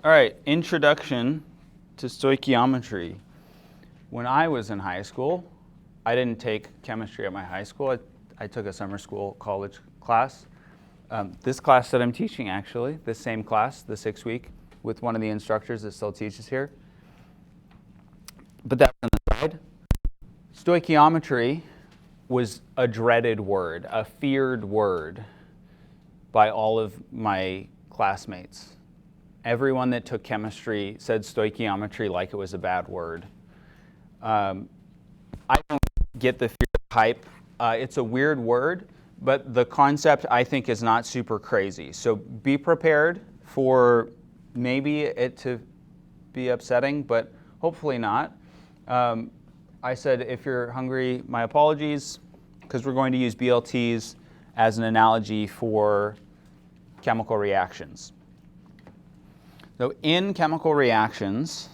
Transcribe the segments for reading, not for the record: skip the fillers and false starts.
All right, introduction to stoichiometry. When I was in high school, I didn't take chemistry at my high school. I took a summer school college class. This class that I'm teaching, actually, this same class, the 6-week, with one of the instructors that still teaches here. But that's on the side. Stoichiometry was a dreaded word, a feared word by all of my classmates. Everyone that took chemistry said stoichiometry like it was a bad word. I don't get the fear hype. It's a weird word, but the concept I think is not super crazy. So be prepared for maybe it to be upsetting, but hopefully not. I said if you're hungry, my apologies, because we're going to use BLTs as an analogy for chemical reactions. So in chemical reactions,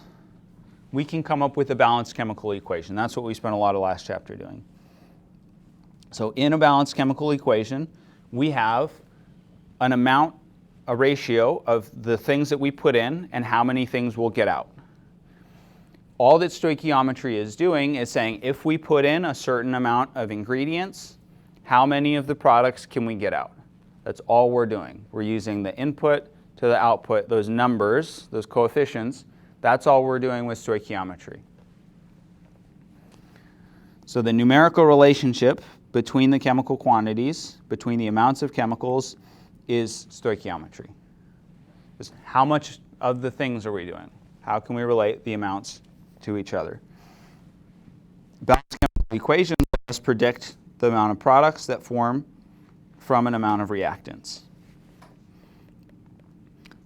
we can come up with a balanced chemical equation. That's what we spent a lot of last chapter doing. So in a balanced chemical equation, we have an amount, a ratio of the things that we put in and how many things we'll get out. All that stoichiometry is doing is saying if we put in a certain amount of ingredients, how many of the products can we get out? That's all we're doing. We're using the input to the output, those numbers, those coefficients. That's all we're doing with stoichiometry. So the numerical relationship between the chemical quantities, between the amounts of chemicals, is stoichiometry. Just how much of the things are we doing? How can we relate the amounts to each other? Balanced chemical equations let us predict the amount of products that form from an amount of reactants.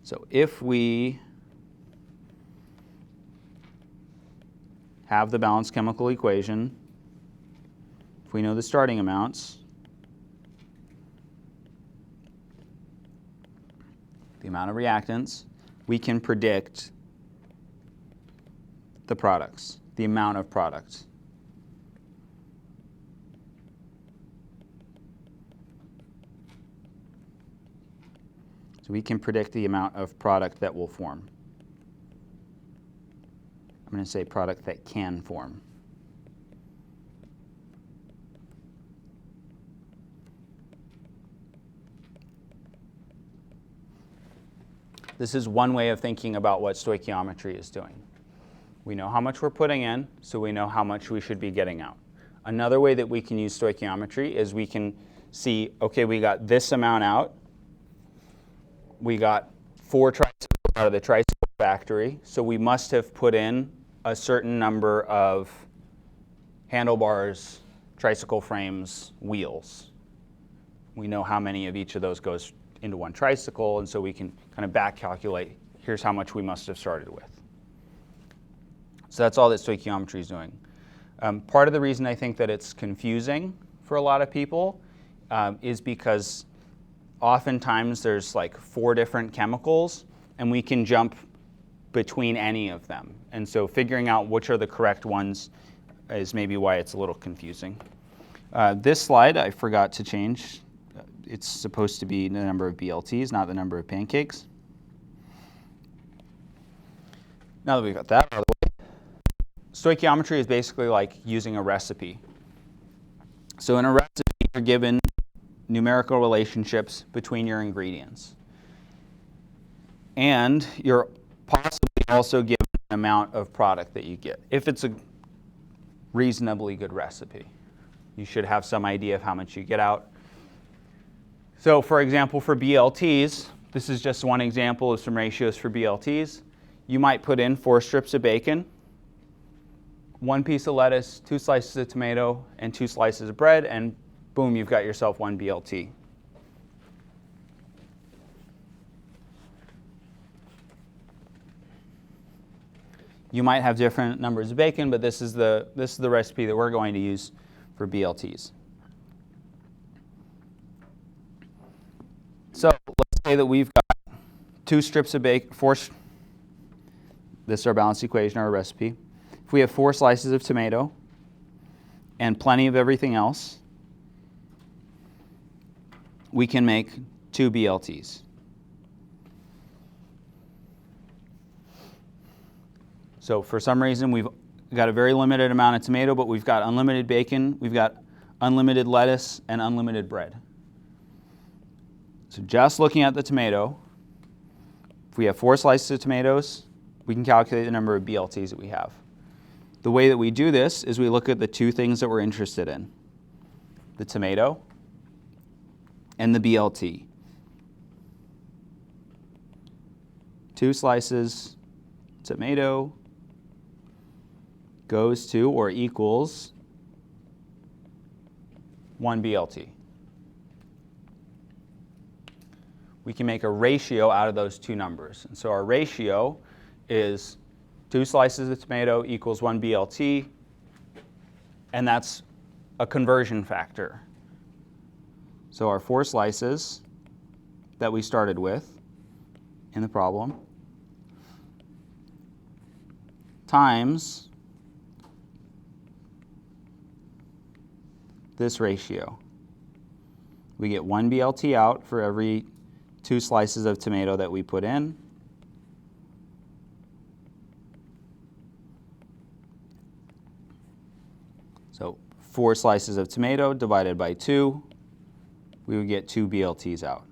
So if we have the balanced chemical equation, if we know the starting amounts, the amount of reactants, we can predict the products, the amount of products. So we can predict the amount of product that will form. I'm going to say product that can form. This is one way of thinking about what stoichiometry is doing. We know how much we're putting in, so we know how much we should be getting out. Another way that we can use stoichiometry is we can see, okay, we got this amount out. We got 4 tricycles out of the tricycle factory, so we must have put in a certain number of handlebars, tricycle frames, wheels. We know how many of each of those goes into one tricycle, and so we can kind of back calculate, here's how much we must have started with. So that's all that stoichiometry is doing. Part of the reason I think that it's confusing for a lot of people is because oftentimes there's like 4 different chemicals, and we can jump between any of them. And so figuring out which are the correct ones is maybe why it's a little confusing. This slide I forgot to change. It's supposed to be the number of BLTs, not the number of pancakes. Now that we've got that out of the way, stoichiometry is basically like using a recipe. So in a recipe, you're given numerical relationships between your ingredients. And you're possibly also given an amount of product that you get. If it's a reasonably good recipe, you should have some idea of how much you get out. So for example, for BLTs, this is just one example of some ratios for BLTs. You might put in 4 strips of bacon, 1 piece of lettuce, 2 slices of tomato, and 2 slices of bread, and boom, you've got yourself 1 BLT. You might have different numbers of bacon, but this is the recipe that we're going to use for BLTs. So let's say that we've got 2 strips of bacon, this is our balanced equation, our recipe. If we have 4 slices of tomato and plenty of everything else, we can make 2 BLTs. So for some reason, we've got a very limited amount of tomato, but we've got unlimited bacon, we've got unlimited lettuce, and unlimited bread. So just looking at the tomato, if we have 4 slices of tomatoes, we can calculate the number of BLTs that we have. The way that we do this is we look at the 2 things that we're interested in, the tomato and the BLT. 2 slices tomato goes to or equals 1 BLT. We can make a ratio out of those 2 numbers. And so our ratio is 2 slices of tomato equals 1 BLT, and that's a conversion factor. So our 4 slices that we started with in the problem times this ratio. We get 1 BLT out for every 2 slices of tomato that we put in. So 4 slices of tomato divided by 2, we would get 2 BLTs out.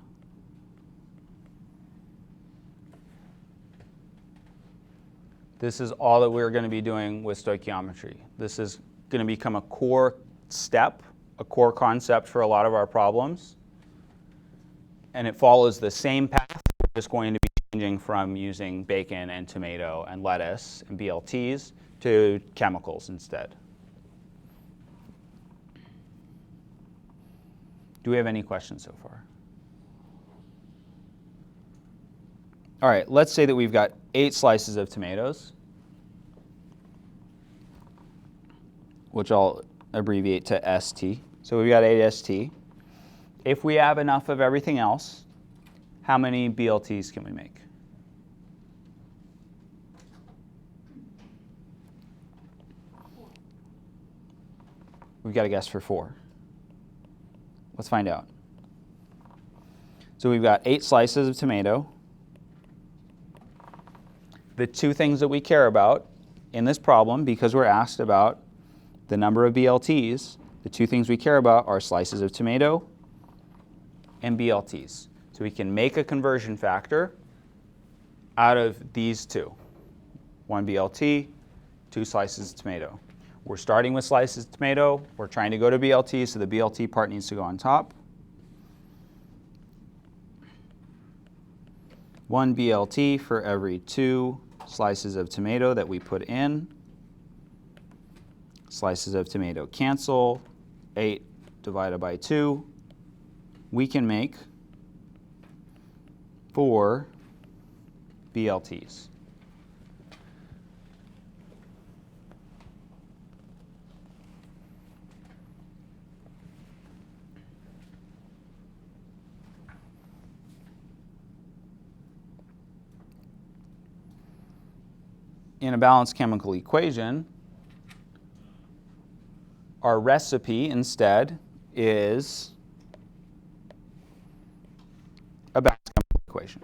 This is all that we're going to be doing with stoichiometry. This is going to become a core step, a core concept for a lot of our problems. And it follows the same path. We're just going to be changing from using bacon and tomato and lettuce and BLTs to chemicals instead. Do we have any questions so far? All right, let's say that we've got 8 slices of tomatoes, which I'll abbreviate to ST. So we've got 8 ST. If we have enough of everything else, how many BLTs can we make? We've got to guess for 4. Let's find out. So we've got 8 slices of tomato. The 2 things that we care about in this problem, because we're asked about the number of BLTs, the 2 things we care about are slices of tomato and BLTs. So we can make a conversion factor out of these 2. 1 BLT, 2 slices of tomato. We're starting with slices of tomato. We're trying to go to BLT, so the BLT part needs to go on top. 1 BLT for every 2 slices of tomato that we put in. Slices of tomato cancel. 8 divided by 2. We can make 4 BLTs. In a balanced chemical equation, our recipe instead is a balanced chemical equation.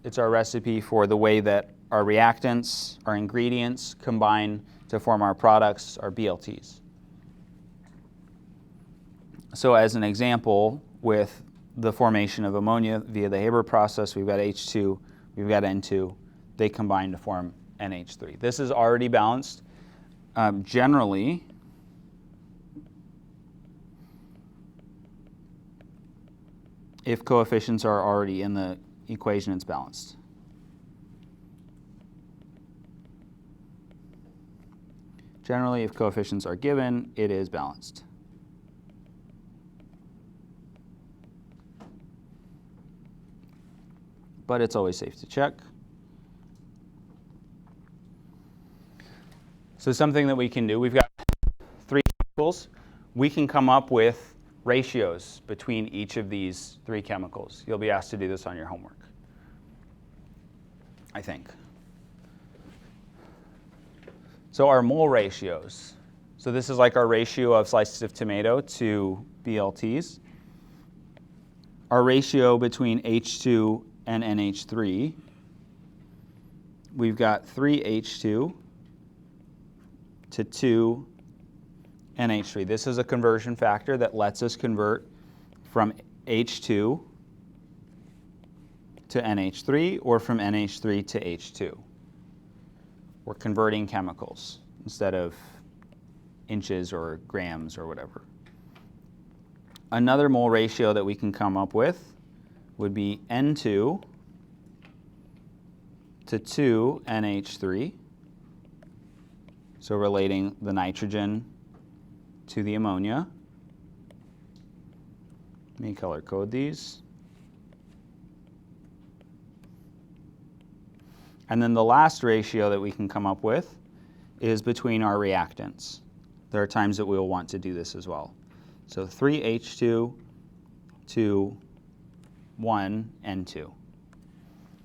It's our recipe for the way that our reactants, our ingredients combine to form our products, our BLTs. So as an example, with the formation of ammonia via the Haber process, we've got H2, we've got N2. They combine to form NH3. This is already balanced. Generally, if coefficients are already in the equation, it's balanced. Generally, if coefficients are given, it is balanced. But it's always safe to check. So something that we can do, we've got 3 chemicals. We can come up with ratios between each of these 3 chemicals. You'll be asked to do this on your homework, I think. So our mole ratios. So this is like our ratio of slices of tomato to BLTs. Our ratio between H2 and NH3 we've got 3H2 to 2NH3. This is a conversion factor that lets us convert from H2 to NH3 or from NH3 to H2. We're converting chemicals instead of inches or grams or whatever. Another mole ratio that we can come up with would be N2 to 2NH3. So relating the nitrogen to the ammonia. Let me color code these. And then the last ratio that we can come up with is between our reactants. There are times that we will want to do this as well. So 3H2 to 1N2.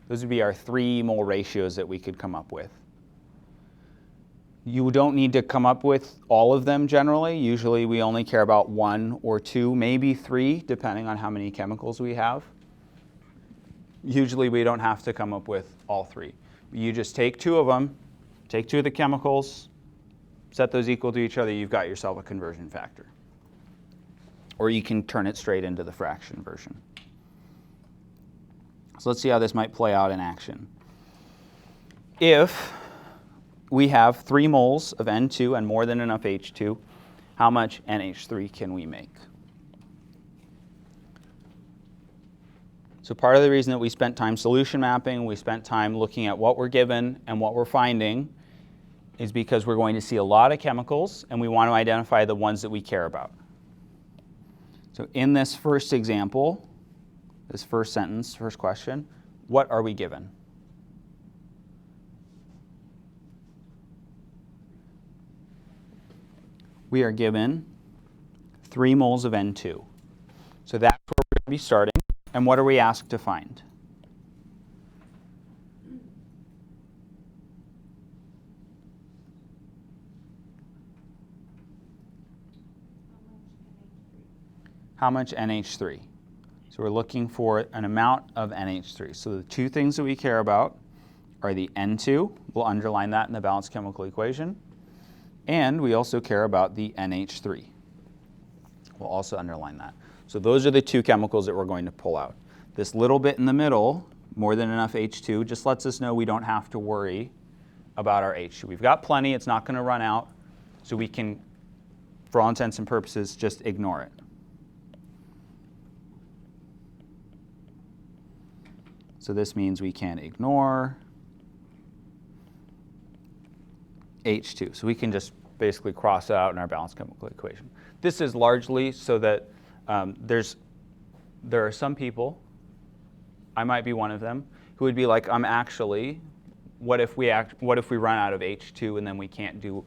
Those would be our 3 mole ratios that we could come up with. You don't need to come up with all of them generally. Usually we only care about 1 or 2, maybe 3, depending on how many chemicals we have. Usually we don't have to come up with all 3. You just take 2 of them, take 2 of the chemicals, set those equal to each other, you've got yourself a conversion factor. Or you can turn it straight into the fraction version. So let's see how this might play out in action. If we have 3 moles of N2 and more than enough H2, how much NH3 can we make? So part of the reason that we spent time solution mapping, we spent time looking at what we're given and what we're finding, is because we're going to see a lot of chemicals and we want to identify the ones that we care about. So in this first example, this first sentence, first question, what are we given? We are given 3 moles of N2. So that's where we're going to be starting. And what are we asked to find? How much NH3? So we're looking for an amount of NH3. So the 2 things that we care about are the N2. We'll underline that in the balanced chemical equation. And we also care about the NH3. We'll also underline that. So those are the 2 chemicals that we're going to pull out. This little bit in the middle, more than enough H2, just lets us know we don't have to worry about our H2. We've got plenty, it's not going to run out, so we can, for all intents and purposes, just ignore it. So this means we can ignore H2. So we can just basically cross it out in our balanced chemical equation. This is largely so that there are some people, I might be one of them, who would be like, what if we run out of H2 and then we can't do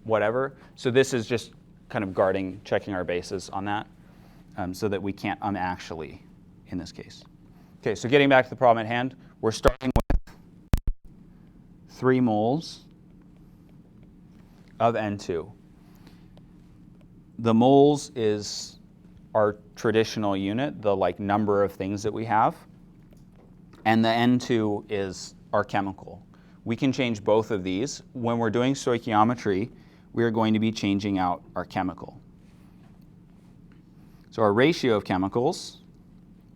whatever? So this is just kind of checking our bases on that, so that we can't actually in this case. Okay, so getting back to the problem at hand, we're starting with 3 moles of N2. The moles is our traditional unit, the number of things that we have, and the N2 is our chemical. We can change both of these. When we're doing stoichiometry, we are going to be changing out our chemical. So our ratio of chemicals,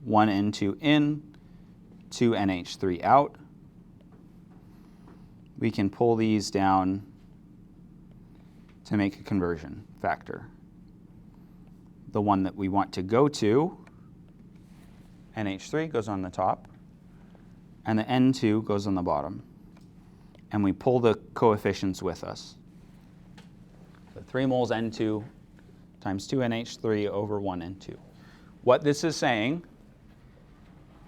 1 N2 in, 2 NH3 out. We can pull these down to make a conversion factor. The one that we want to go to, NH3, goes on the top, and the N2 goes on the bottom. And we pull the coefficients with us. So 3 moles N2 times 2 NH3 over 1 N2. What this is saying,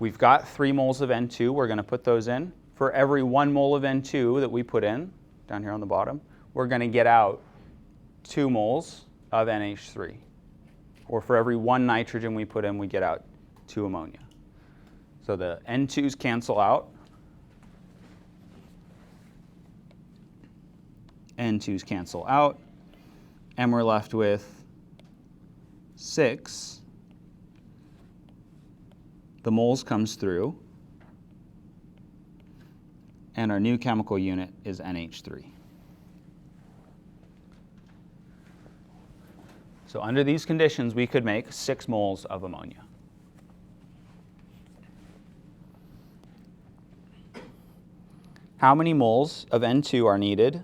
we've got 3 moles of N2. We're going to put those in. For every 1 mole of N2 that we put in, down here on the bottom, we're going to get out 2 moles of NH3. Or for every 1 nitrogen we put in, we get out 2 ammonia. So the N2s cancel out. N2s cancel out. And we're left with 6. The moles comes through. And our new chemical unit is NH3. So under these conditions, we could make 6 moles of ammonia. How many moles of N2 are needed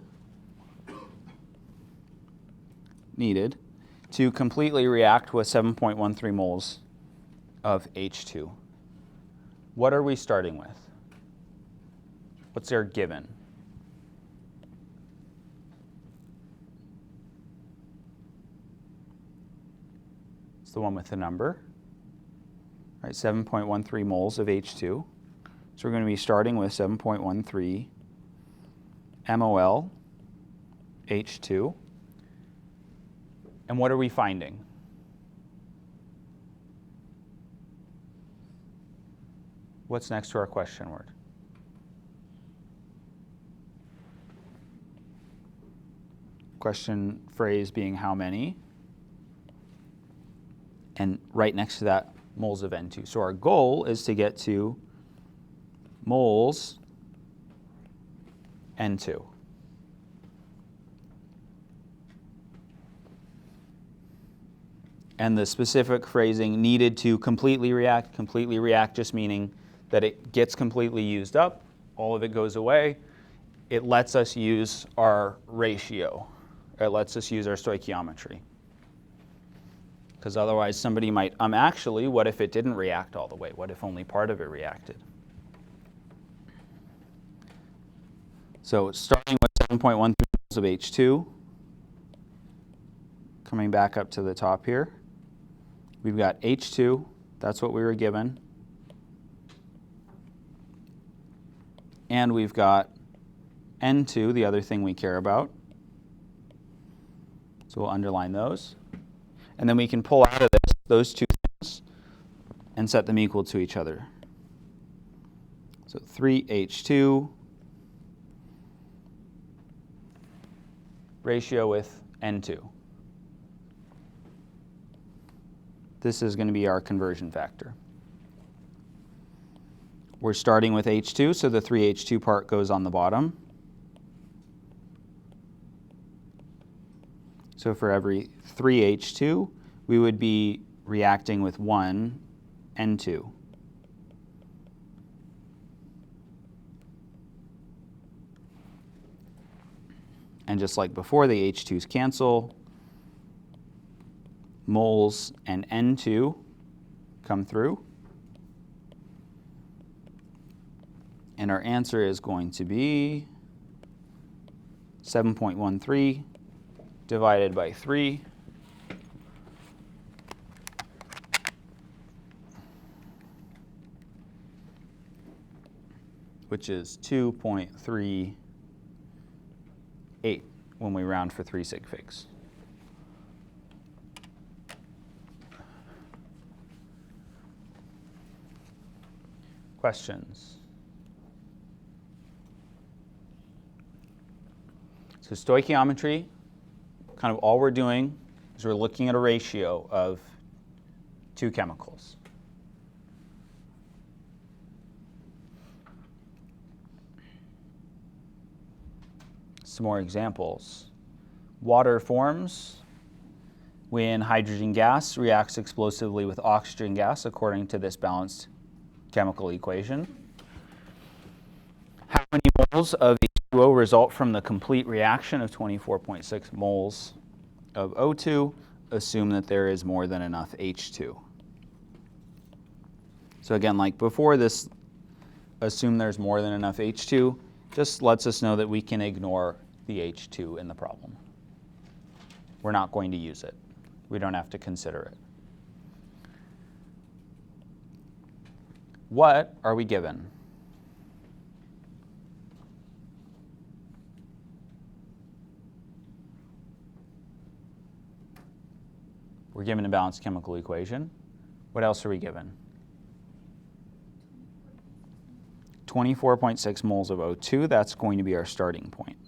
to completely react with 7.13 moles of H2? What are we starting with? What's their given? It's the one with the number, right? 7.13 moles of H2. So we're going to be starting with 7.13 MOL H2. And what are we finding? What's next to our question word? Question phrase being how many? And right next to that, moles of N2. So our goal is to get to moles N2. And the specific phrasing needed to completely react just meaning that it gets completely used up, all of it goes away. It lets us use our ratio. It lets us use our stoichiometry. Because otherwise somebody might, actually, what if it didn't react all the way? What if only part of it reacted? So starting with 7.13 moles of H2, coming back up to the top here, we've got H2, that's what we were given. And we've got N2, the other thing we care about. So we'll underline those. And then we can pull out of this those two things and set them equal to each other. So 3H2 ratio with N2. This is going to be our conversion factor. We're starting with H2, so the 3H2 part goes on the bottom. So for every 3H2, we would be reacting with 1 N2. And just like before, the H2s cancel. Moles and N2 come through. And our answer is going to be 7.13 divided by 3. Which is 2.38 when we round for 3 sig figs. Questions? So stoichiometry, kind of all we're doing is we're looking at a ratio of 2 chemicals. Some more examples. Water forms when hydrogen gas reacts explosively with oxygen gas according to this balanced chemical equation. How many moles of H2O result from the complete reaction of 24.6 moles of O2? Assume that there is more than enough H2. So again, like before, this assume there's more than enough H2 just lets us know that we can ignore the H2 in the problem. We're not going to use it. We don't have to consider it. What are we given? We're given a balanced chemical equation. What else are we given? 24.6 moles of O2. That's going to be our starting point.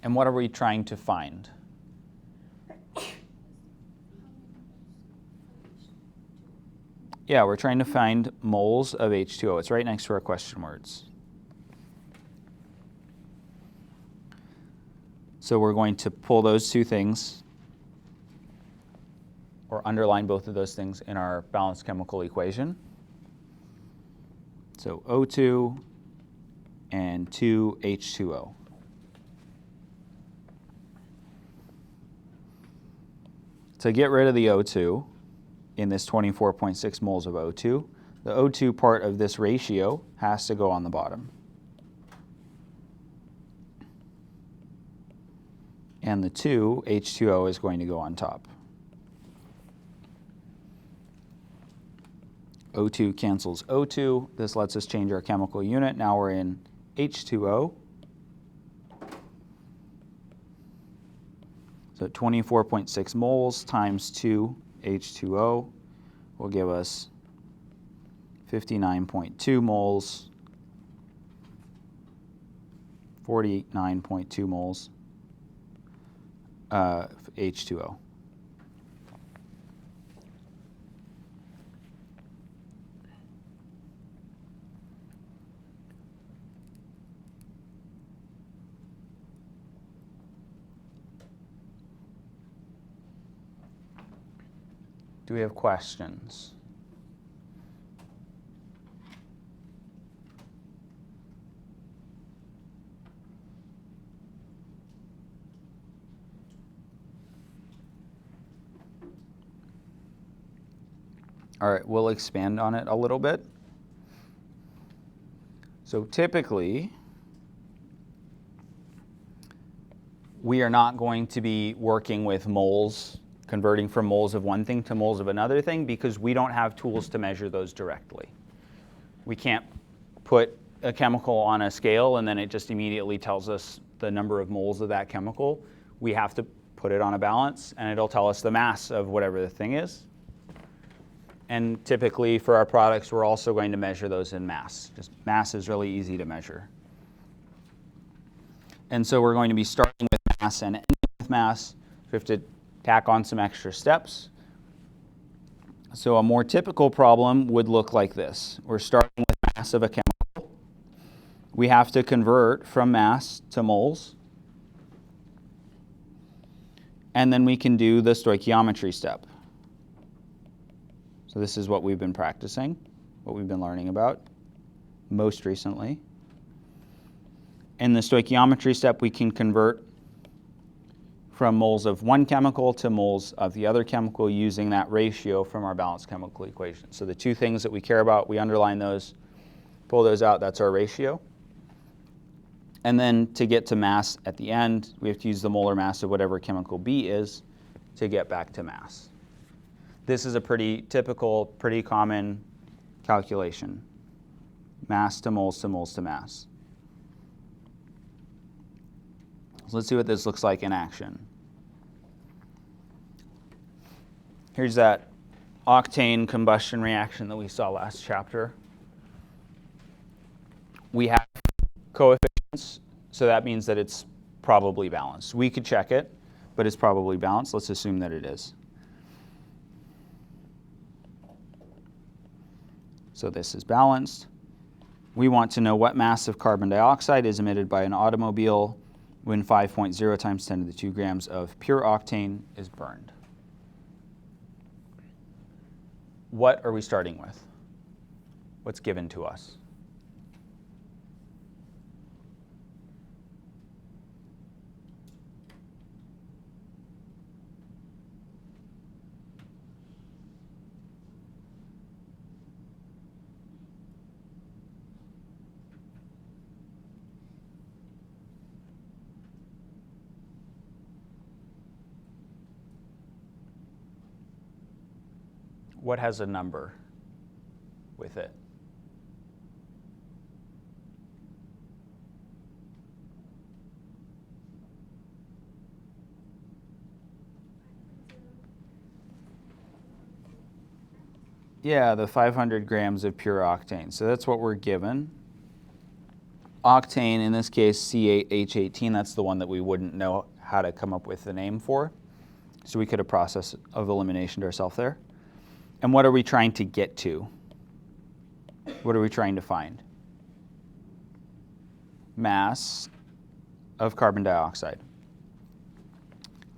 And what are we trying to find? Yeah, we're trying to find moles of H2O. It's right next to our question words. So we're going to pull those two things, or underline both of those things in our balanced chemical equation. So O2 and 2H2O. To get rid of the O2 in this 24.6 moles of O2, the O2 part of this ratio has to go on the bottom. And the 2H2O is going to go on top. O2 cancels O2. This lets us change our chemical unit. Now we're in H2O. So 24.6 moles times 2 H2O will give us 59.2 moles, 49.2 moles of H2O. Do we have questions? All right, we'll expand on it a little bit. So typically, we are not going to be working with moles, converting from moles of one thing to moles of another thing, because we don't have tools to measure those directly. We can't put a chemical on a scale and then it just immediately tells us the number of moles of that chemical. We have to put it on a balance and it'll tell us the mass of whatever the thing is. And typically for our products, we're also going to measure those in mass. Just mass is really easy to measure. And so we're going to be starting with mass and ending with mass. We have to tack on some extra steps. So a more typical problem would look like this. We're starting with mass of a chemical. We have to convert from mass to moles. And then we can do the stoichiometry step. So this is what we've been practicing, what we've been learning about most recently. In the stoichiometry step, we can convert from moles of one chemical to moles of the other chemical using that ratio from our balanced chemical equation. So the two things that we care about, we underline those, pull those out, that's our ratio. And then to get to mass at the end, we have to use the molar mass of whatever chemical B is to get back to mass. This is a pretty typical, pretty common calculation. Mass to moles to moles to mass. So let's see what this looks like in action. Here's that octane combustion reaction that we saw last chapter. We have coefficients, so that means that it's probably balanced. We could check it, but it's probably balanced. Let's assume that it is. So this is balanced. We want to know what mass of carbon dioxide is emitted by an automobile when 5.0 times 10 to the 2 grams of pure octane is burned. What are we starting with? What's given to us? What has a number with it? Yeah, the 500 grams of pure octane. So that's what we're given. Octane, in this case, C8H18, that's the one that we wouldn't know how to come up with the name for. So we could have process of elimination ourselves there. And what are we trying to get to? What are we trying to find? Mass of carbon dioxide.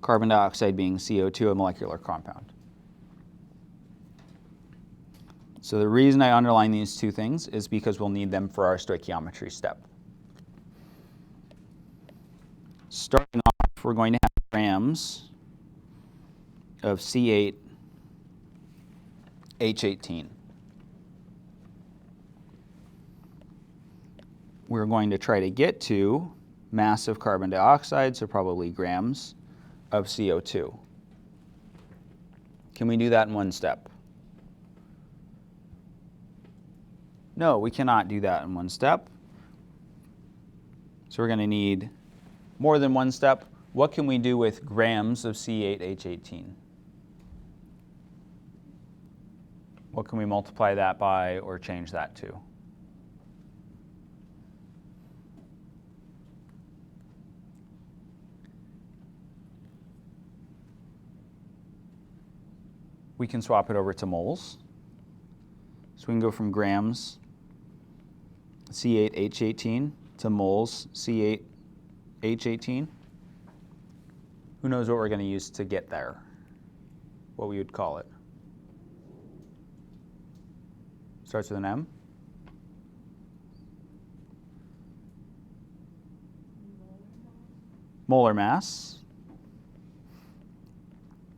Carbon dioxide being CO2, a molecular compound. So the reason I underline these two things is because we'll need them for our stoichiometry step. Starting off, we're going to have grams of C8H18. We're going to try to get to mass of carbon dioxide, so probably grams of CO2. Can we do that in one step? No, we cannot do that in one step. So we're going to need more than one step. What can we do with grams of C8H18? What can we multiply that by or change that to? We can swap it over to moles. So we can go from grams C8H18 to moles C8H18. Who knows what we're going to use to get there? What we would call it? Starts with an M. Molar mass.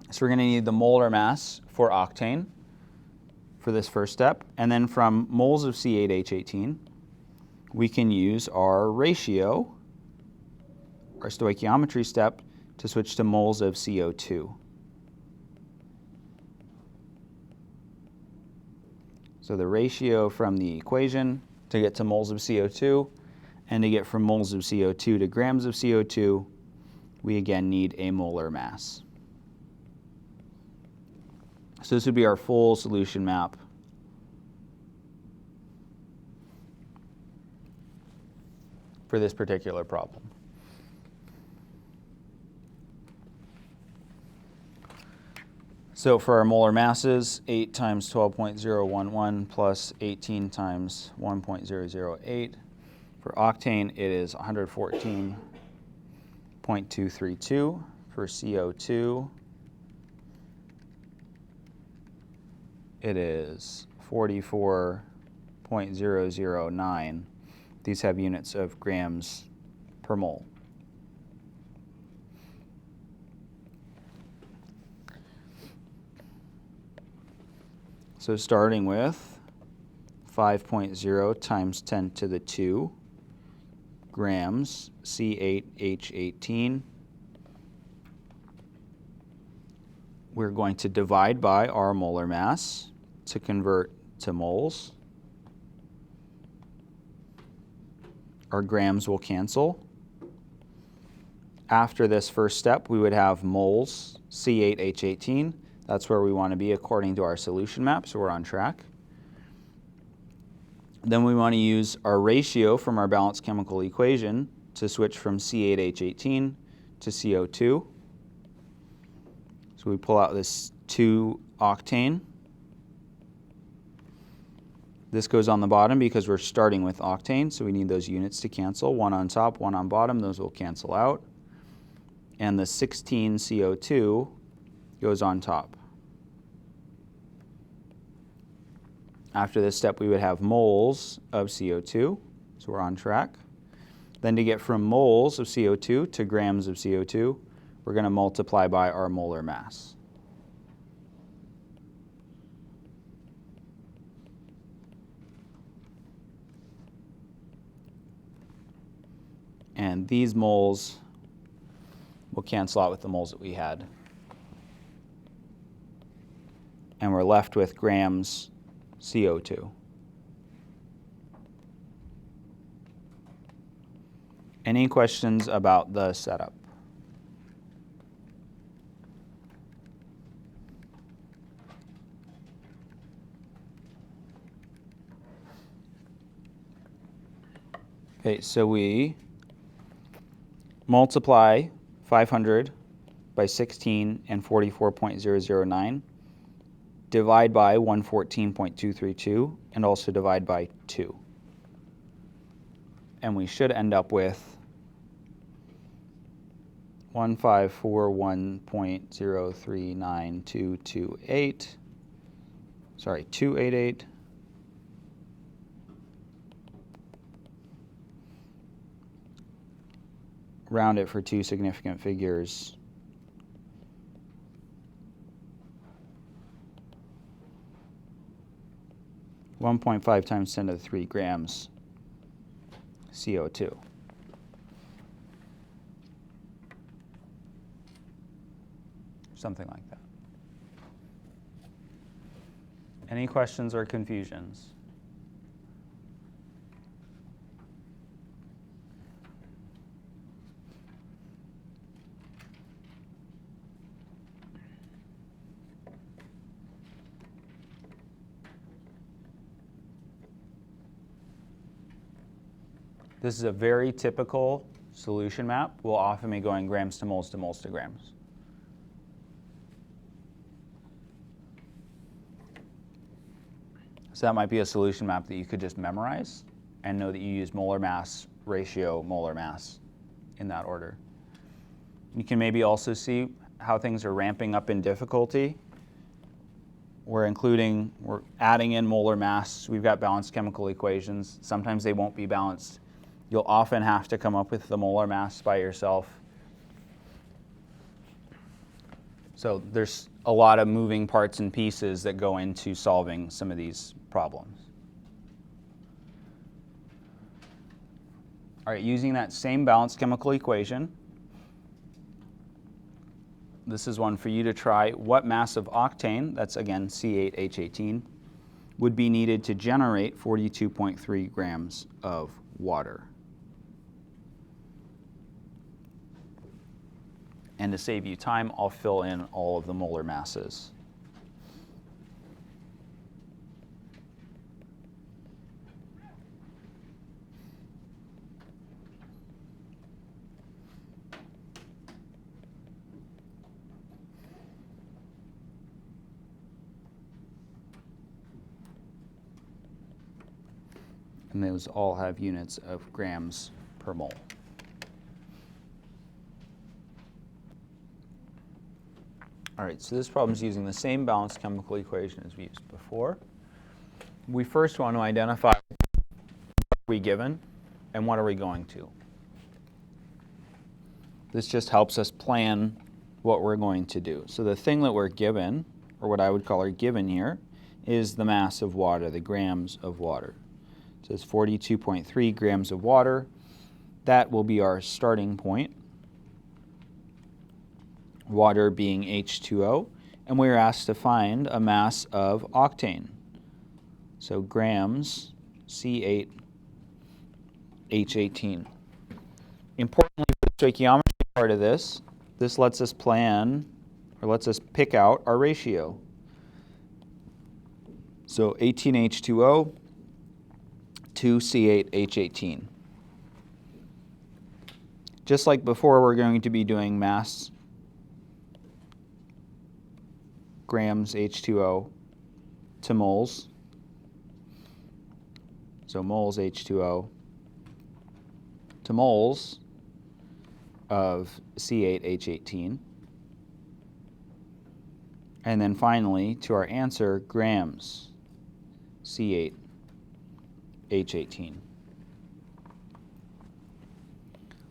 So we're going to need the molar mass for octane for this first step. And then from moles of C8H18, we can use our ratio, our stoichiometry step, to switch to moles of CO2. So the ratio from the equation to get to moles of CO2, and to get from moles of CO2 to grams of CO2, we again need a molar mass. So this would be our full solution map for this particular problem. So for our molar masses, 8 times 12.011 plus 18 times 1.008. For octane, it is 114.232. For CO2, it is 44.009. These have units of grams per mole. So starting with 5.0 times 10 to the 2 grams C8H18. We're going to divide by our molar mass to convert to moles. Our grams will cancel. After this first step, we would have moles C8H18. That's where we want to be according to our solution map, so we're on track. Then we want to use our ratio from our balanced chemical equation to switch from C8H18 to CO2. So we pull out this 2-octane. This goes on the bottom because we're starting with octane, so we need those units to cancel. One on top, one on bottom, those will cancel out. And the 16 CO2 goes on top. After this step, we would have moles of CO2, so we're on track. Then to get from moles of CO2 to grams of CO2, we're going to multiply by our molar mass. And these moles will cancel out with the moles that we had. And we're left with grams CO2. Any questions about the setup? Okay, so we multiply 500 by 16 and 44.009. divide by 114.232, and also divide by 2. And we should end up with 1541.039228. Sorry, 288. Round it for two significant figures. (1.5 times 10 to the 3 grams CO2. Something like that. Any questions or confusions? This is a very typical solution map. We'll often be going grams to moles to grams. So that might be a solution map that you could just memorize and know that you use molar mass, ratio, molar mass in that order. You can maybe also see how things are ramping up in difficulty. We're adding in molar mass. We've got balanced chemical equations. Sometimes they won't be balanced. You'll often have to come up with the molar mass by yourself. So there's a lot of moving parts and pieces that go into solving some of these problems. All right, using that same balanced chemical equation, this is one for you to try. What mass of octane, that's again C8H18, would be needed to generate 42.3 grams of water? And to save you time, I'll fill in all of the molar masses. And those all have units of grams per mole. All right, so this problem is using the same balanced chemical equation as we used before. We first want to identify what are we given and what are we going to. This just helps us plan what we're going to do. So the thing that we're given, or what I would call our given here, is the mass of water, the grams of water. So it's 42.3 grams of water. That will be our starting point. Water being H2O, and we're asked to find a mass of octane. So grams C8H18. Importantly, for the stoichiometry part of this lets us plan, or lets us pick out our ratio. So 18H2O to C8H18. Just like before, we're going to be doing mass grams H2O to moles. So moles H2O to moles of C8H18. And then finally, to our answer, grams C8H18.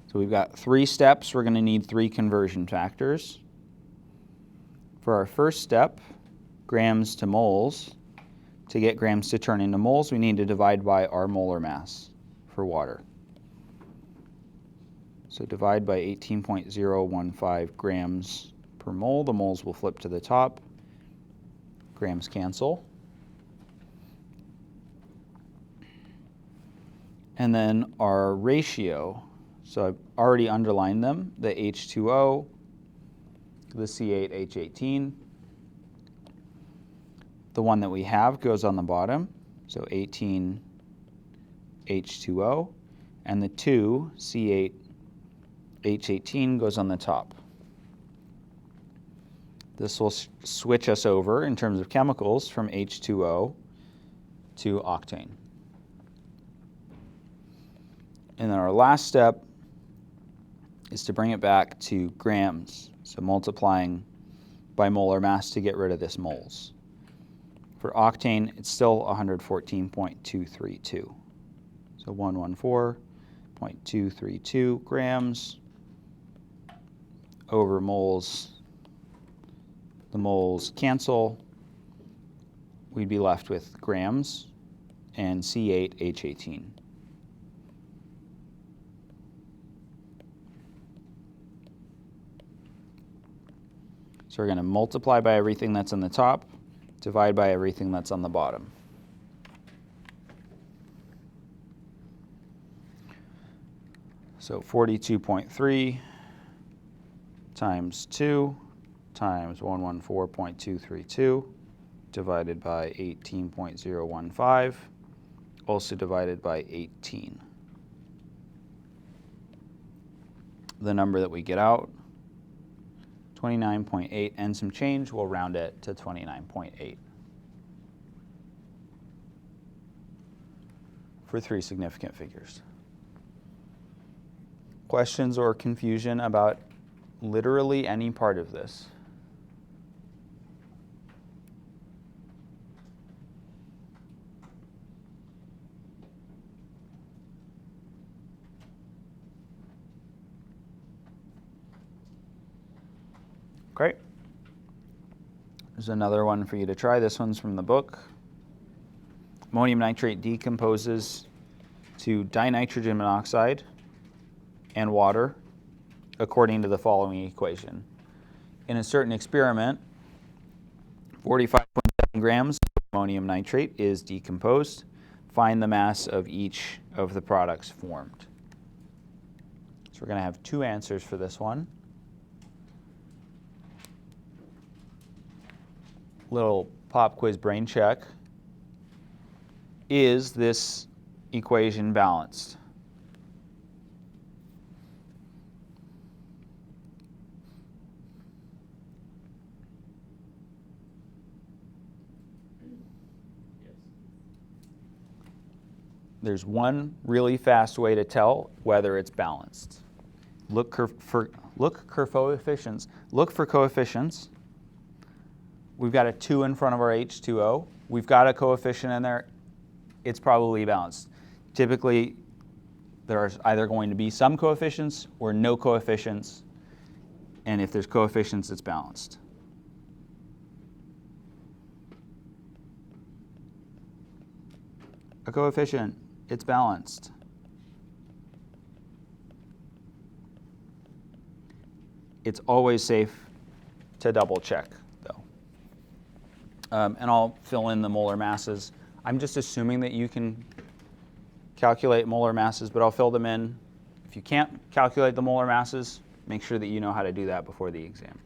So we've got 3 steps. We're going to need 3 conversion factors. For our first step, grams to moles, to get grams to turn into moles, we need to divide by our molar mass for water. So divide by 18.015 grams per mole. The moles will flip to the top. Grams cancel. And then our ratio. So I've already underlined them, the H2O, the C8H18. The one that we have goes on the bottom, so 18H2O, and the 2, C8H18, goes on the top. This will switch us over in terms of chemicals from H2O to octane. And then our last step is to bring it back to grams, so multiplying by molar mass to get rid of this moles. For octane, it's still 114.232. So 114.232 grams over moles. The moles cancel. We'd be left with grams and C8H18. So we're going to multiply by everything that's on the top, divide by everything that's on the bottom. So 42.3 times 2 times 114.232 divided by 18.015, also divided by 18. The number that we get out, 29.8 and some change, we'll round it to 29.8 for 3 significant figures. Questions or confusion about literally any part of this? Great. There's another one for you to try. This one's from the book. Ammonium nitrate decomposes to dinitrogen monoxide and water according to the following equation. In a certain experiment, 45.7 grams of ammonium nitrate is decomposed. Find the mass of each of the products formed. So we're going to have 2 answers for this one. Little pop quiz brain check. Is this equation balanced? Yes. There's one really fast way to tell whether it's balanced. Look for coefficients. Look for coefficients. We've got a 2 in front of our H2O. We've got a coefficient in there. It's probably balanced. Typically, there's either going to be some coefficients or no coefficients. And if there's coefficients, it's balanced. A coefficient, it's balanced. It's always safe to double check. And I'll fill in the molar masses. I'm just assuming that you can calculate molar masses, but I'll fill them in. If you can't calculate the molar masses, make sure that you know how to do that before the exam.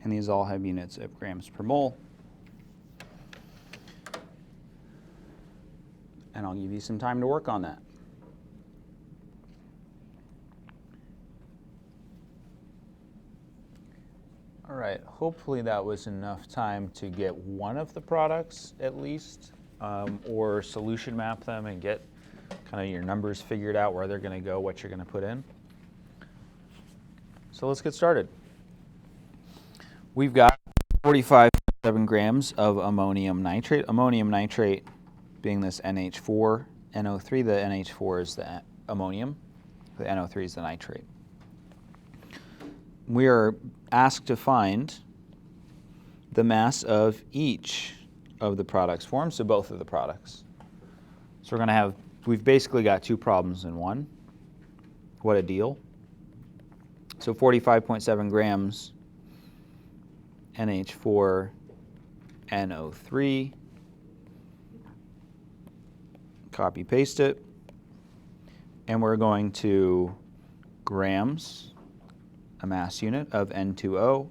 And these all have units of grams per mole. And I'll give you some time to work on that. All right, hopefully that was enough time to get one of the products at least, or solution map them and get kind of your numbers figured out, where they're going to go, what you're going to put in. So let's get started. We've got 45.7 grams of ammonium nitrate. Ammonium nitrate being this NH4, NO3. The NH4 is the ammonium. The NO3 is the nitrate. We are asked to find the mass of each of the products formed, so both of the products. So we're going to have, we've basically got 2 problems in one. What a deal. So 45.7 grams NH4NO3, copy paste it, and we're going to grams, a mass unit of N2O,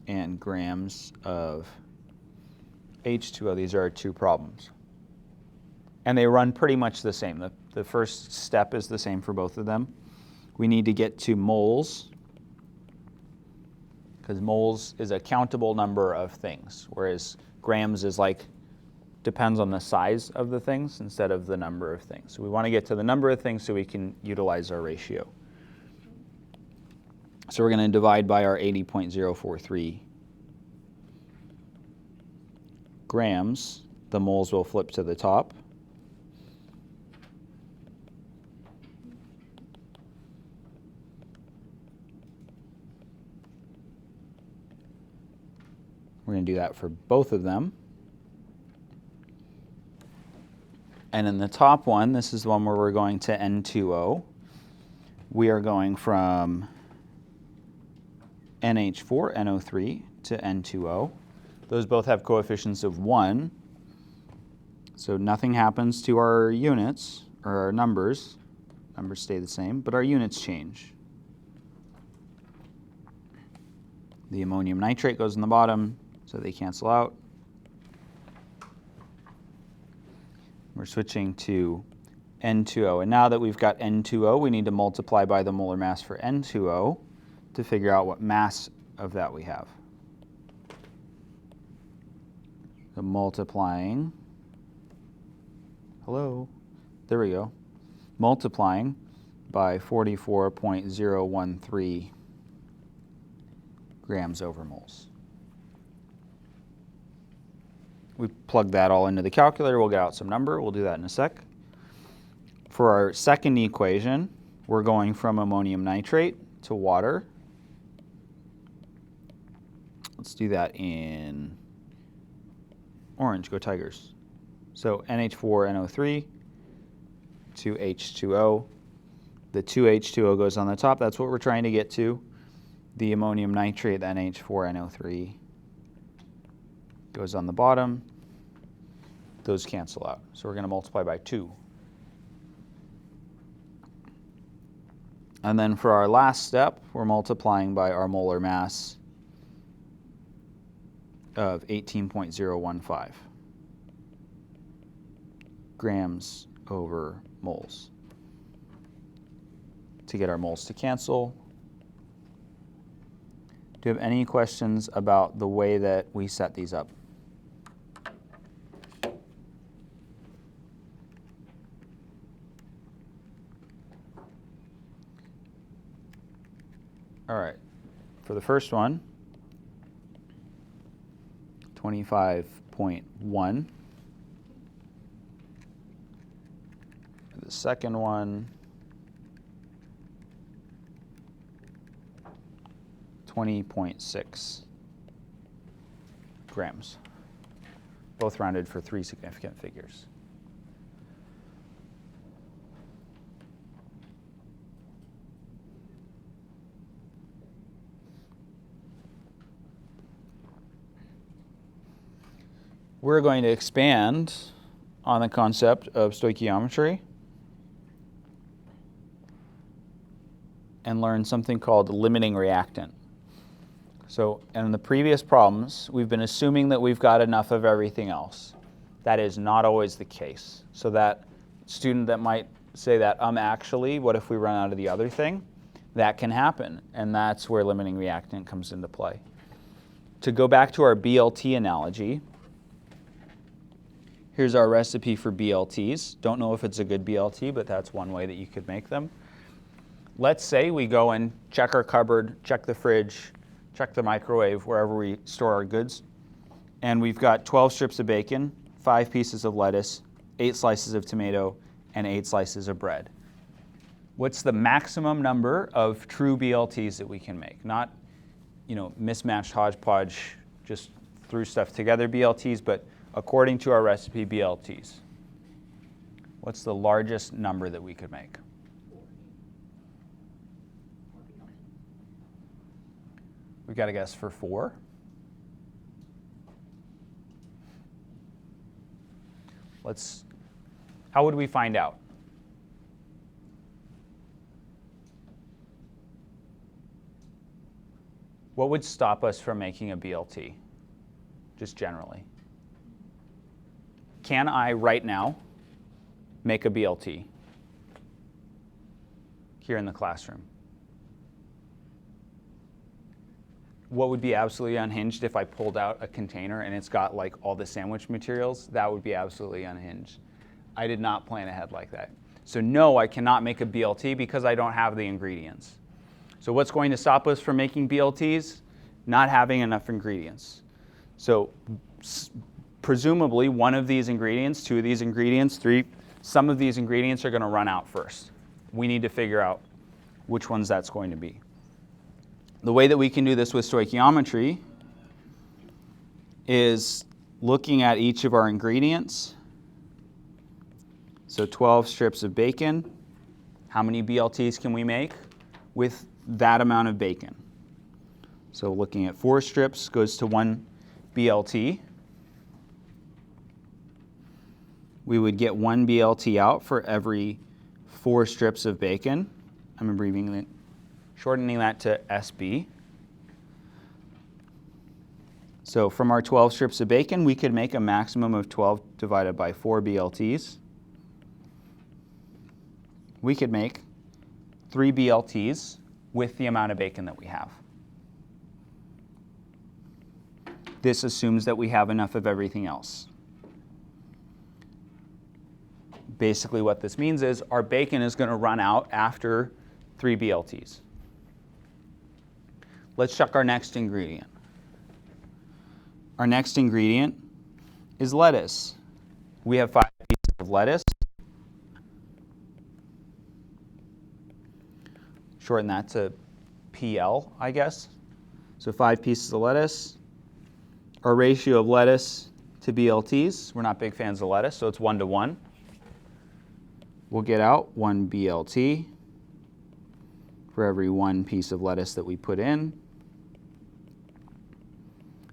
and grams of H2O. These are our two problems. And they run pretty much the same. The first step is the same for both of them. We need to get to moles, because moles is a countable number of things, whereas grams is like, depends on the size of the things instead of the number of things. So we want to get to the number of things so we can utilize our ratio. So we're going to divide by our 80.043 grams. The moles will flip to the top. We're going to do that for both of them. And in the top one, this is the one where we're going to N2O. We are going from NH4NO3 to N2O. Those both have coefficients of 1. So nothing happens to our units, or our numbers. Numbers stay the same, but our units change. The ammonium nitrate goes in the bottom, so they cancel out. We're switching to N2O. And now that we've got N2O, we need to multiply by the molar mass for N2O to figure out what mass of that we have. So multiplying, there we go. Multiplying by 44.013 grams over moles. We plug that all into the calculator, we'll get out some number. We'll do that in a sec. For our second equation, we're going from ammonium nitrate to water. Let's do that in orange, go Tigers. So NH4NO3 to H2O. The 2H2O goes on the top, that's what we're trying to get to. The ammonium nitrate, the NH4NO3, goes on the bottom. Those cancel out. So we're going to multiply by 2. And then for our last step, we're multiplying by our molar mass of 18.015 grams over moles to get our moles to cancel. Do you have any questions about the way that we set these up? All right, for the first one, 25.1. For the second one, 20.6 grams, both rounded for 3 significant figures. We're going to expand on the concept of stoichiometry and learn something called limiting reactant. So in the previous problems, we've been assuming that we've got enough of everything else. That is not always the case. So that student that might say that, actually, what if we run out of the other thing? That can happen, and that's where limiting reactant comes into play. To go back to our BLT analogy, here's our recipe for BLTs. Don't know if it's a good BLT, but that's one way that you could make them. Let's say we go and check our cupboard, check the fridge, check the microwave, wherever we store our goods, and we've got 12 strips of bacon, 5 pieces of lettuce, 8 slices of tomato, and 8 slices of bread. What's the maximum number of true BLTs that we can make? Not, mismatched hodgepodge, just threw stuff together BLTs, but according to our recipe, BLTs. What's the largest number that we could make? We've got to guess for 4. How would we find out? What would stop us from making a BLT, just generally? Can I, right now, make a BLT here in the classroom? What would be absolutely unhinged if I pulled out a container and it's got like all the sandwich materials? That would be absolutely unhinged. I did not plan ahead like that. So no, I cannot make a BLT because I don't have the ingredients. So what's going to stop us from making BLTs? Not having enough ingredients. So presumably one of these ingredients, two of these ingredients, three, some of these ingredients are going to run out first. We need to figure out which ones that's going to be. The way that we can do this with stoichiometry is looking at each of our ingredients. So 12 strips of bacon. How many BLTs can we make with that amount of bacon? So looking at 4 strips goes to 1 BLT. We would get 1 BLT out for every 4 strips of bacon. I'm shortening that to SB. So from our 12 strips of bacon, we could make a maximum of 12 divided by 4 BLTs. We could make 3 BLTs with the amount of bacon that we have. This assumes that we have enough of everything else. Basically what this means is our bacon is going to run out after 3 BLTs. Let's check our next ingredient. Our next ingredient is lettuce. We have 5 pieces of lettuce. Shorten that to PL, I guess. So 5 pieces of lettuce. Our ratio of lettuce to BLTs, we're not big fans of lettuce, so it's 1 to 1. We'll get out 1 BLT for every 1 piece of lettuce that we put in.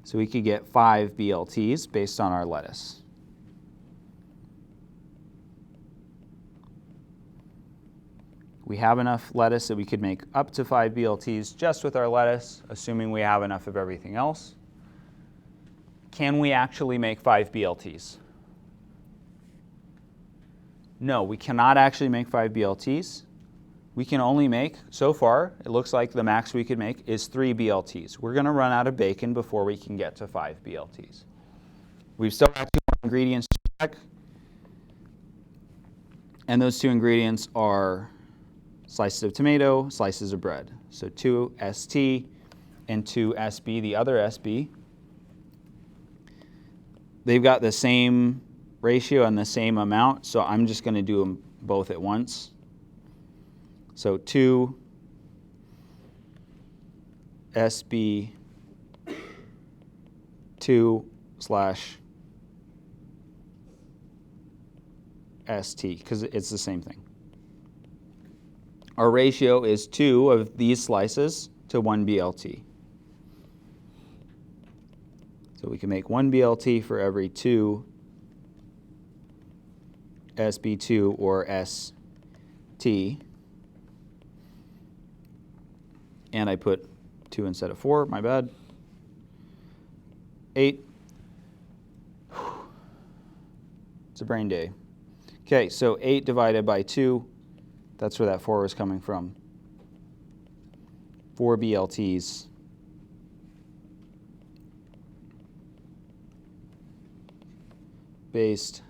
So we could get 5 BLTs based on our lettuce. We have enough lettuce that we could make up to 5 BLTs just with our lettuce, assuming we have enough of everything else. Can we actually make 5 BLTs? No, we cannot actually make 5 BLTs. We can only make, so far, it looks like the max we could make is 3 BLTs. We're going to run out of bacon before we can get to 5 BLTs. We've still got 2 more ingredients to check. And those 2 ingredients are slices of tomato, slices of bread. So 2 ST and 2 SB, the other SB. They've got the same ratio and the same amount, so I'm just going to do them both at once. So 2 SB 2 / ST, because it's the same thing. Our ratio is 2 of these slices to 1 BLT. So we can make 1 BLT for every 2 SB2 or ST. And I put 2 instead of 4, my bad. 8. It's a brain day. Okay, so 8 divided by 2, that's where that 4 was coming from. 4 BLTs. Based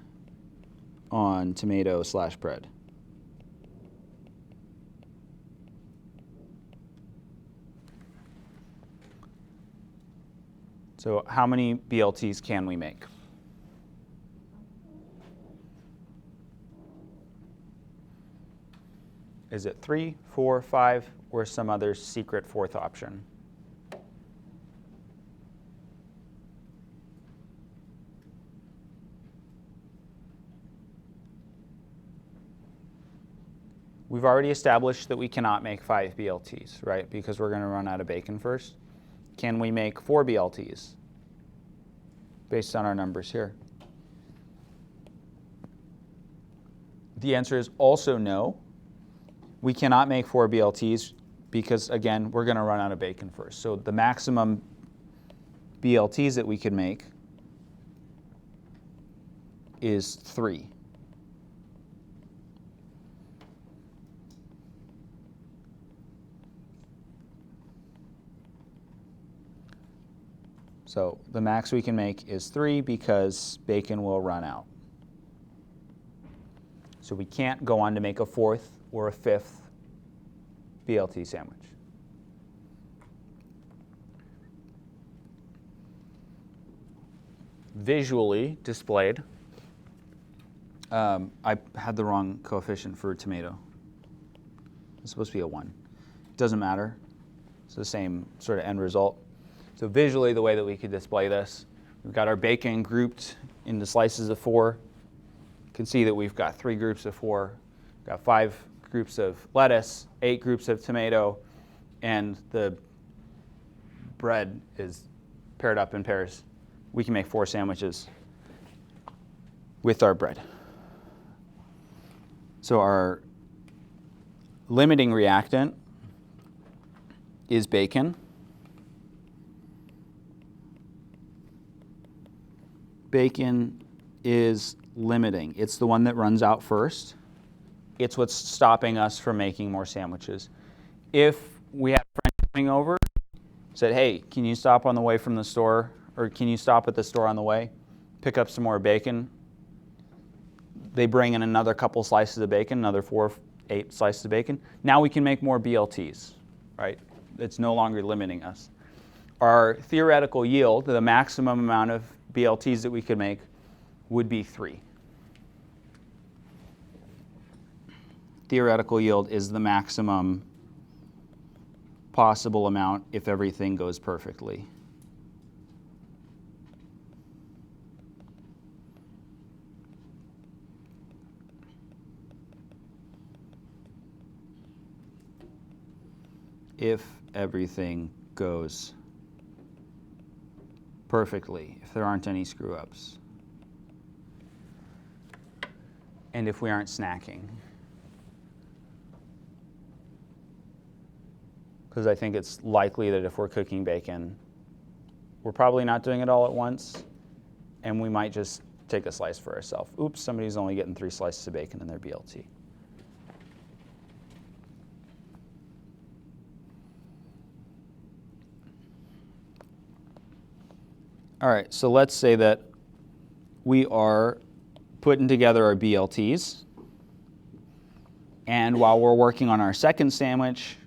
on tomato / bread. So how many BLTs can we make? Is it 3, 4, 5, or some other secret 4th option? We've already established that we cannot make 5 BLTs, right? Because we're going to run out of bacon first. Can we make 4 BLTs based on our numbers here? The answer is also no. We cannot make 4 BLTs because, again, we're going to run out of bacon first. So the maximum BLTs that we could make is 3. So the max we can make is 3 because bacon will run out. So we can't go on to make a 4th or a 5th BLT sandwich. Visually displayed, I had the wrong coefficient for tomato. It's supposed to be a 1. It doesn't matter. It's the same sort of end result. So visually, the way that we could display this, we've got our bacon grouped into slices of 4. You can see that we've got 3 groups of 4. We've got 5 groups of lettuce, 8 groups of tomato, and the bread is paired up in pairs. We can make 4 sandwiches with our bread. So our limiting reactant is bacon. Bacon is limiting. It's the one that runs out first. It's what's stopping us from making more sandwiches. If we had a friend coming over, said, hey, can you stop on the way from the store, or can you stop at the store on the way, pick up some more bacon? They bring in another couple slices of bacon, another 4, 8 slices of bacon. Now we can make more BLTs, right? It's no longer limiting us. Our theoretical yield, the maximum amount of BLTs that we could make, would be 3. Theoretical yield is the maximum possible amount if everything goes perfectly. If everything goes perfectly, if there aren't any screw-ups, and if we aren't snacking. Because I think it's likely that if we're cooking bacon, we're probably not doing it all at once, and we might just take a slice for ourselves. Oops, somebody's only getting 3 slices of bacon in their BLT. All right, so let's say that we are putting together our BLTs, and while we're working on our second sandwich,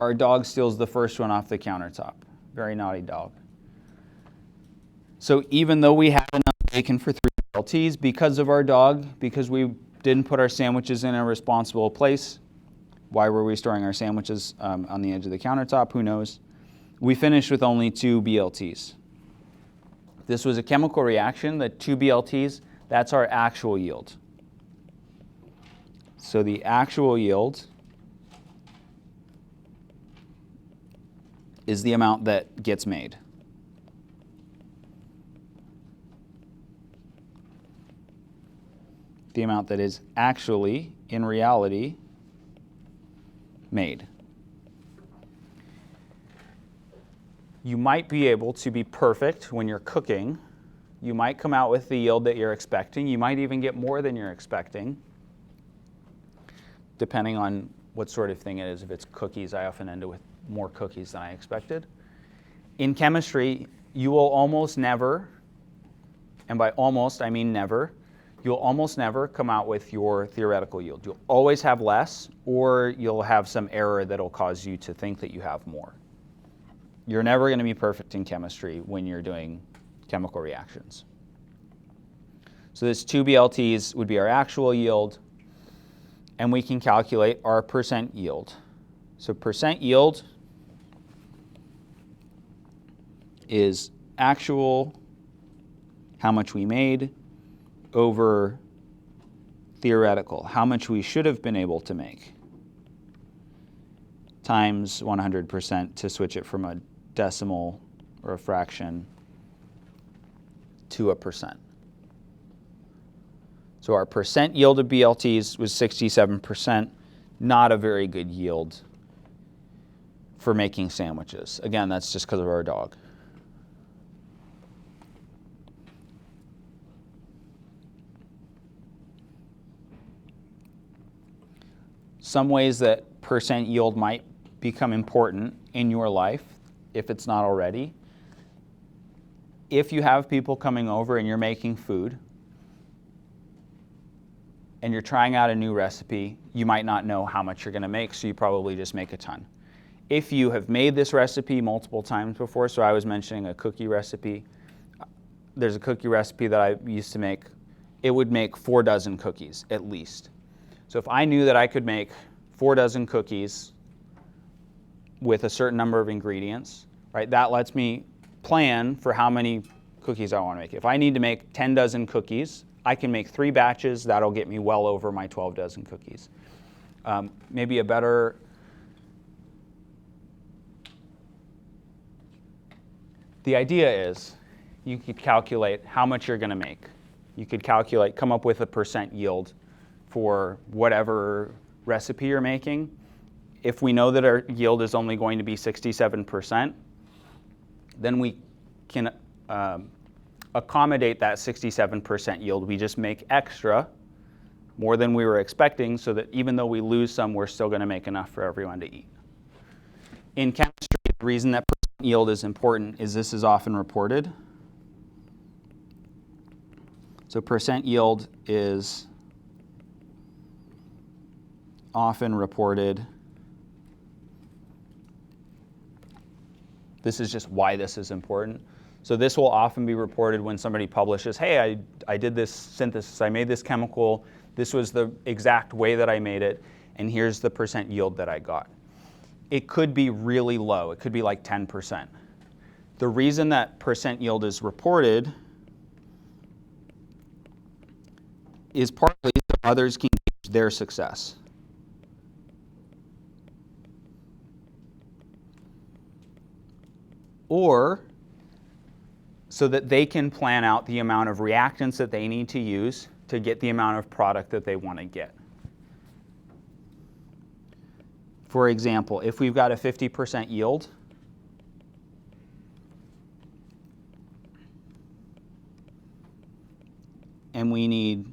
our dog steals the first one off the countertop. Very naughty dog. So even though we had enough bacon for 3 BLTs, because of our dog, because we didn't put our sandwiches in a responsible place, why were we storing our sandwiches on the edge of the countertop? Who knows? We finished with only 2 BLTs. This was a chemical reaction. The 2 BLTs, that's our actual yield. So the actual yield is the amount that gets made. The amount that is actually, in reality, made. You might be able to be perfect when you're cooking. You might come out with the yield that you're expecting. You might even get more than you're expecting, depending on what sort of thing it is. If it's cookies, I often end up with more cookies than I expected. In chemistry, you will almost never, and by almost I mean never, you'll almost never come out with your theoretical yield. You'll always have less, or you'll have some error that'll cause you to think that you have more. You're never going to be perfect in chemistry when you're doing chemical reactions. So this 2 BLTs would be our actual yield, and we can calculate our percent yield. So percent yield is actual, how much we made, over theoretical, how much we should have been able to make, times 100% to switch it from a decimal or a fraction to a percent. So So our percent yield of BLTs was 67%, not a very good yield for making sandwiches. Again, that's just because of our dog. Some ways that percent yield might become important in your life, if it's not already. If you have people coming over and you're making food, and you're trying out a new recipe, you might not know how much you're going to make, so you probably just make a ton. If you have made this recipe multiple times before, so I was mentioning a cookie recipe. There's a cookie recipe that I used to make. It would make 4 dozen cookies, at least. So if I knew that I could make 4 dozen cookies with a certain number of ingredients, right, that lets me plan for how many cookies I want to make. If I need to make 10 dozen cookies, I can make 3 batches. That'll get me well over my 12 dozen cookies. Maybe a better the idea is you could calculate how much you're going to make. You could calculate, come up with a percent yield for whatever recipe you're making. If we know that our yield is only going to be 67%, then we can accommodate that 67% yield. We just make extra, more than we were expecting, so that even though we lose some, we're still going to make enough for everyone to eat. In chemistry, the reason that percent yield is important is this is often reported. So percent yield is often reported. This is just why this is important. So this will often be reported when somebody publishes, hey, I did this synthesis, I made this chemical, this was the exact way that I made it, and here's the percent yield that I got. It could be really low. It could be like 10%. The reason that percent yield is reported is partly so others can gauge their success. Or so that they can plan out the amount of reactants that they need to use to get the amount of product that they want to get. For example, if we've got a 50% yield, and we need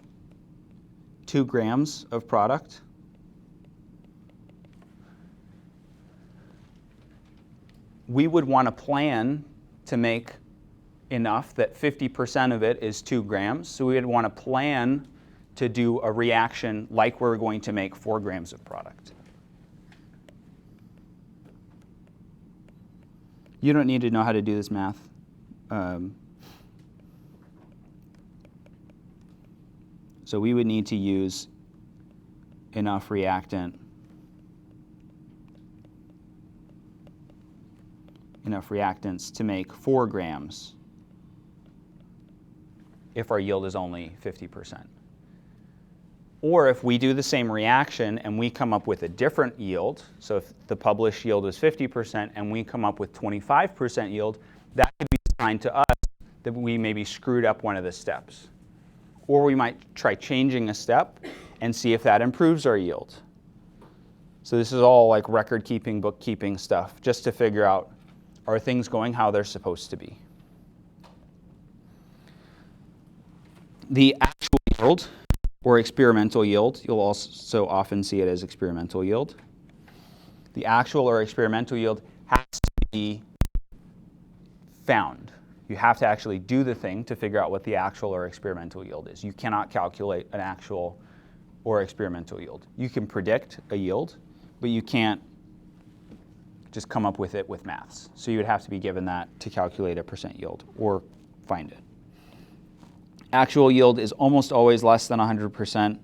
2 grams of product, we would want to plan to make enough that 50% of it is 2 grams. So we would want to plan to do a reaction like we're going to make 4 grams of product. You don't need to know how to do this math. So we would need to use enough reactants to make 4 grams if our yield is only 50%. Or if we do the same reaction and we come up with a different yield, so if the published yield is 50% and we come up with 25% yield, that could be a sign to us that we maybe screwed up one of the steps. Or we might try changing a step and see if that improves our yield. So this is all like record keeping, bookkeeping stuff, just to figure out, are things going how they're supposed to be? The actual yield, or experimental yield, you'll also often see it as experimental yield. The actual or experimental yield has to be found. You have to actually do the thing to figure out what the actual or experimental yield is. You cannot calculate an actual or experimental yield. You can predict a yield, but you can't just come up with it with maths. So you would have to be given that to calculate a percent yield or find it. Actual yield is almost always less than 100%.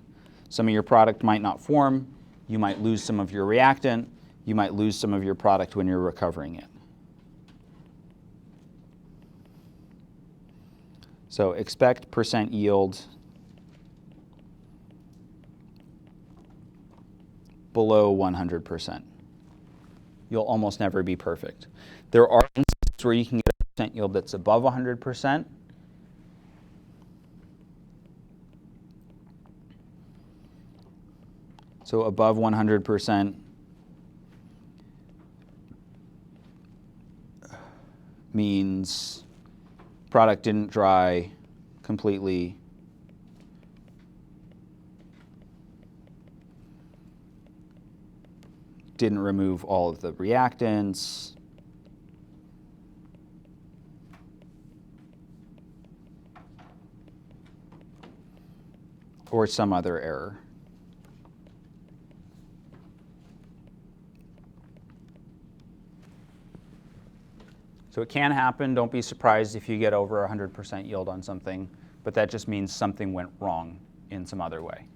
Some of your product might not form. You might lose some of your reactant. You might lose some of your product when you're recovering it. So expect percent yield below 100%. You'll almost never be perfect. There are instances where you can get a percent yield that's above 100%. So above 100% means product didn't dry completely. Didn't remove all of the reactants. Or some other error. So it can happen. Don't be surprised if you get over 100% yield on something, but that just means something went wrong in some other way.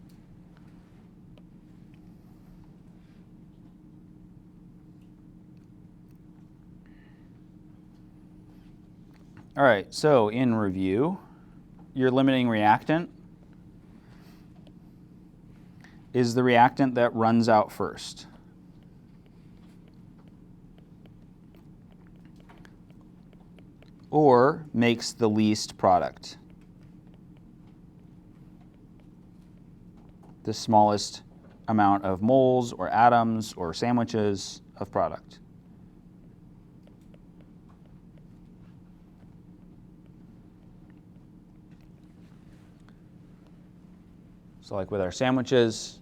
All right, so in review, your limiting reactant is the reactant that runs out first. Or makes the least product. The smallest amount of moles or atoms or sandwiches of product. So like with our sandwiches,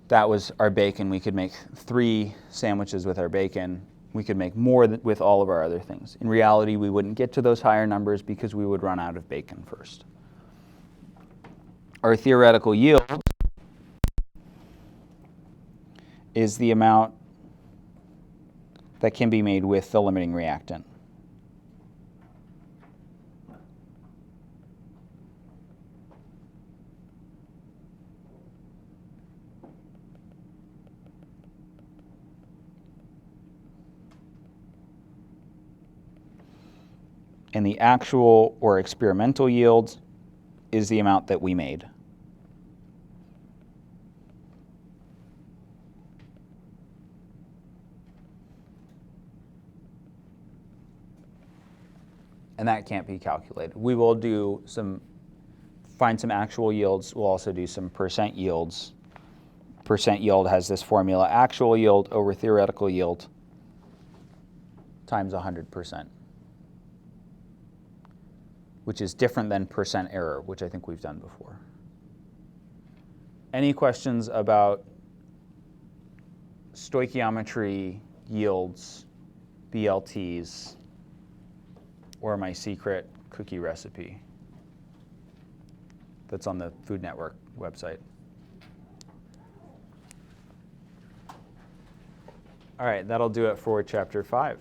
that was our bacon. We could make 3 sandwiches with our bacon. We could make more with all of our other things. In reality, we wouldn't get to those higher numbers because we would run out of bacon first. Our theoretical yield is the amount that can be made with the limiting reactant. And the actual or experimental yield is the amount that we made. And that can't be calculated. We will find some actual yields. We'll also do some percent yields. Percent yield has this formula: actual yield over theoretical yield times 100%. Which is different than percent error, which I think we've done before. Any questions about stoichiometry, yields, BLTs, or my secret cookie recipe that's on the Food Network website? All right, that'll do it for Chapter 5.